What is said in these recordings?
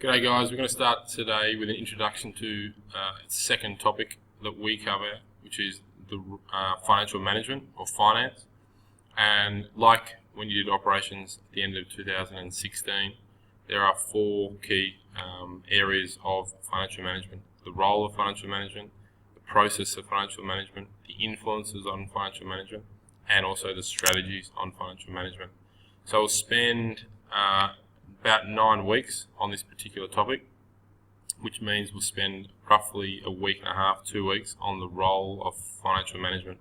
G'day guys, we're going to start today with an introduction to the second topic that we cover, which is the financial management or finance. And like when you did operations at the end of 2016, there are four key areas of financial management: the role of financial management, the process of financial management, the influences on financial management, and also the strategies on financial management. So we'll spend about 9 weeks on this particular topic, which means we'll spend roughly a week and a half, 2 weeks on the role of financial management.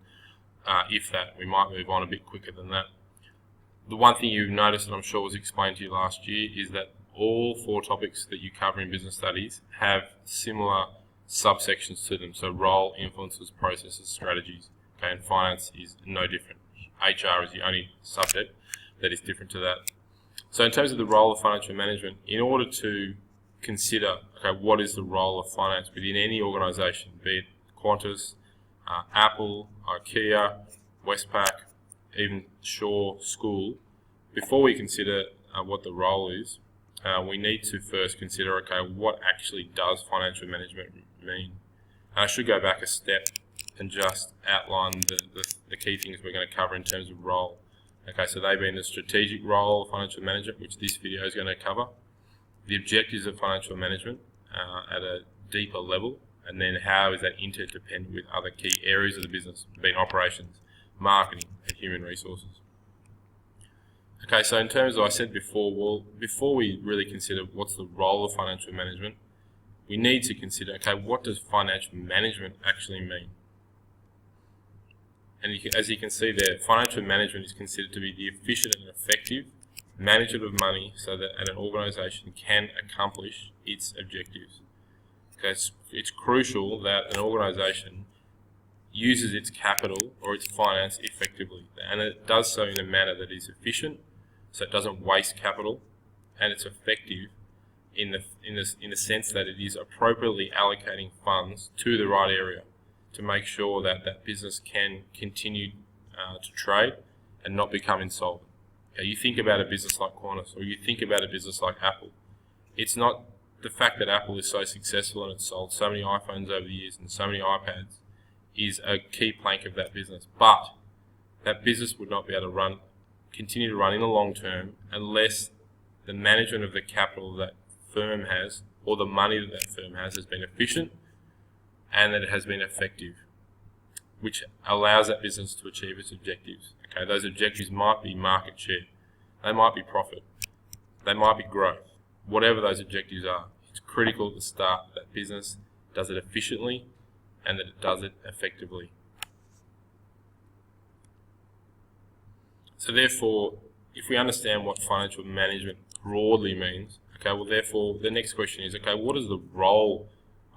If that, we might move on a bit quicker than that. The one thing you've noticed, and I'm sure was explained to you last year, is that all four topics that you cover in business studies have similar subsections to them. So role, influences, processes, strategies. Okay, and finance is no different. HR is the only subject that is different to that. So in terms of the role of financial management, in order to consider, what is the role of finance within any organisation, be it Qantas, Apple, IKEA, Westpac, even Shaw School, before we consider what the role is, we need to first consider, what actually does financial management mean? And I should go back a step and just outline the key things we're going to cover in terms of role. So they being the strategic role of financial management, which this video is going to cover, the objectives of financial management at a deeper level, and then how is that interdependent with other key areas of the business, being operations, marketing, and human resources. So in terms of, I said before, before we really consider what's the role of financial management, we need to consider, what does financial management actually mean? And as you can see there, financial management is considered to be the efficient and effective management of money so that an organisation can accomplish its objectives. It's crucial that an organisation uses its capital or its finance effectively, and it does so in a manner that is efficient, so it doesn't waste capital, and it's effective in the sense that it is appropriately allocating funds to the right area to make sure that that business can continue to trade and not become insolvent. You think about a business like Qantas, or you think about a business like Apple. It's not the fact that Apple is so successful and it's sold so many iPhones over the years and so many iPads is a key plank of that business. But that business would not be able to continue to run in the long term unless the management of the capital that firm has, or the money that that firm has been efficient and that it has been effective, which allows that business to achieve its objectives. Those objectives might be market share, they might be profit, they might be growth. Whatever those objectives are, it's critical at the start that business does it efficiently and that it does it effectively. So therefore, if we understand what financial management broadly means, therefore the next question is, what does the role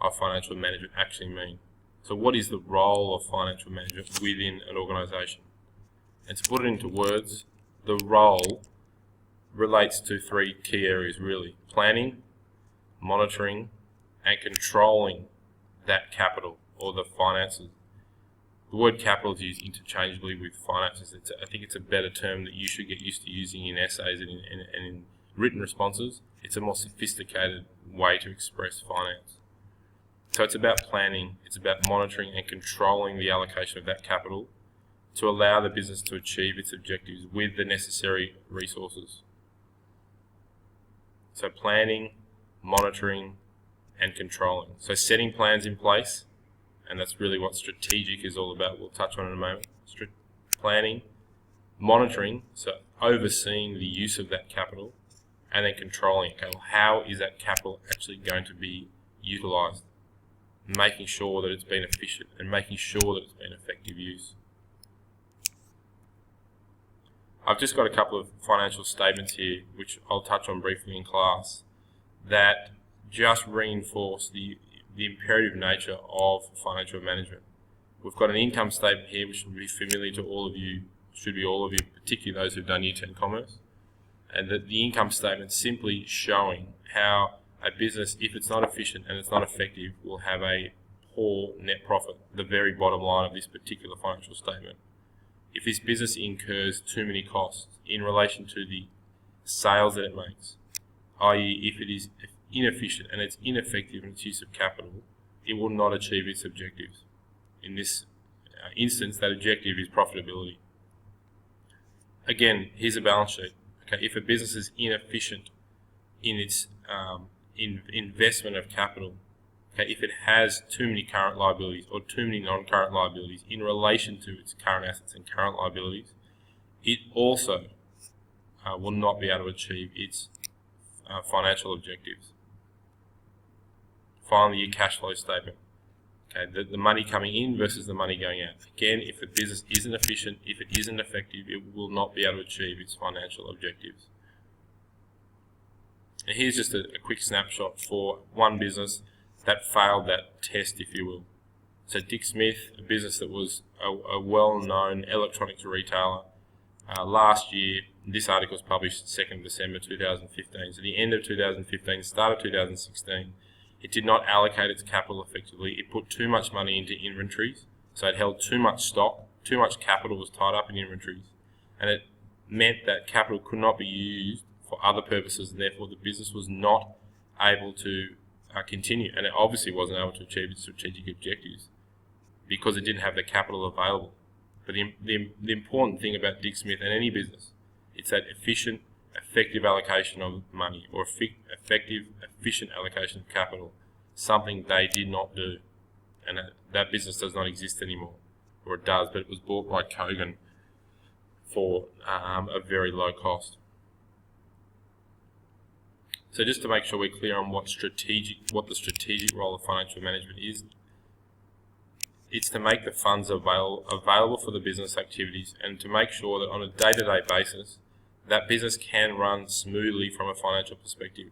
of financial management actually mean? So what is the role of financial management within an organisation? And to put it into words, the role relates to three key areas really: planning, monitoring, and controlling that capital or the finances. The word capital is used interchangeably with finances. I think it's a better term that you should get used to using in essays and in written responses. It's a more sophisticated way to express finance. So it's about planning, it's about monitoring and controlling the allocation of that capital to allow the business to achieve its objectives with the necessary resources. So planning, monitoring, and controlling. So setting plans in place, and that's really what strategic is all about. We'll touch on it in a moment. Planning, monitoring, so overseeing the use of that capital, and then controlling. How is that capital actually going to be utilised? Making sure that it's been efficient and making sure that it's been effective use. I've just got a couple of financial statements here, which I'll touch on briefly in class, that just reinforce the imperative nature of financial management. We've got an income statement here, which will be familiar to all of you, should be all of you, particularly those who've done Year 10 Commerce, and that the income statement simply showing how a business, if it's not efficient and it's not effective, will have a poor net profit, the very bottom line of this particular financial statement. If this business incurs too many costs in relation to the sales that it makes, i.e. if it is inefficient and it's ineffective in its use of capital, it will not achieve its objectives. In this instance, that objective is profitability. Again, here's a balance sheet. Okay, if a business is inefficient in its investment of capital, okay, if it has too many current liabilities or too many non-current liabilities in relation to its current assets and current liabilities, it also will not be able to achieve its financial objectives. Finally, your cash flow statement. Okay, the money coming in versus the money going out. Again, if the business isn't efficient, if it isn't effective, it will not be able to achieve its financial objectives. And here's just a quick snapshot for one business that failed that test, if you will. So Dick Smith, a business that was a well-known electronics retailer, last year, this article was published 2nd December 2015. So the end of 2015, start of 2016, it did not allocate its capital effectively. It put too much money into inventories, so it held too much stock, too much capital was tied up in inventories, and it meant that capital could not be used for other purposes, and therefore the business was not able to continue, and it obviously wasn't able to achieve its strategic objectives because it didn't have the capital available. But the important thing about Dick Smith and any business, it's that efficient, effective allocation of money, or effective, efficient allocation of capital, something they did not do. And that business does not exist anymore, or it does, but it was bought by Kogan for a very low cost. So just to make sure we're clear on what the strategic role of financial management is, it's to make the funds available for the business activities and to make sure that on a day-to-day basis, that business can run smoothly from a financial perspective.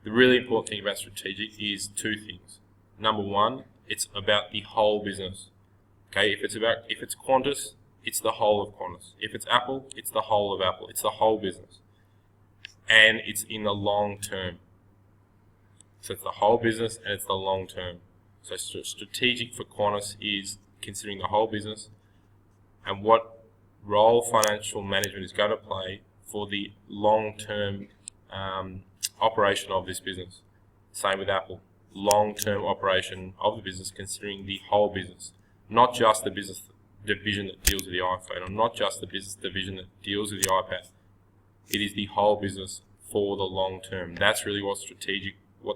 The really important thing about strategic is two things. Number one, it's about the whole business. Okay, if it's Qantas, it's the whole of Qantas. If it's Apple, it's the whole of Apple. It's the whole business. And it's in the long term. So it's the whole business and it's the long term. So strategic for Qantas is considering the whole business and what role financial management is going to play for the long-term operation of this business. Same with Apple. Long-term operation of the business considering the whole business. Not just the business division that deals with the iPhone, or not just the business division that deals with the iPad. It is the whole business for the long term. That's really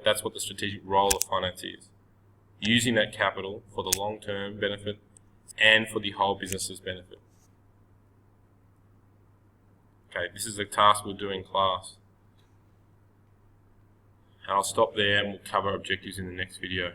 that's what the strategic role of finance is. Using that capital for the long term benefit and for the whole business's benefit. Okay, this is a task we'll do in class. And I'll stop there and we'll cover objectives in the next video.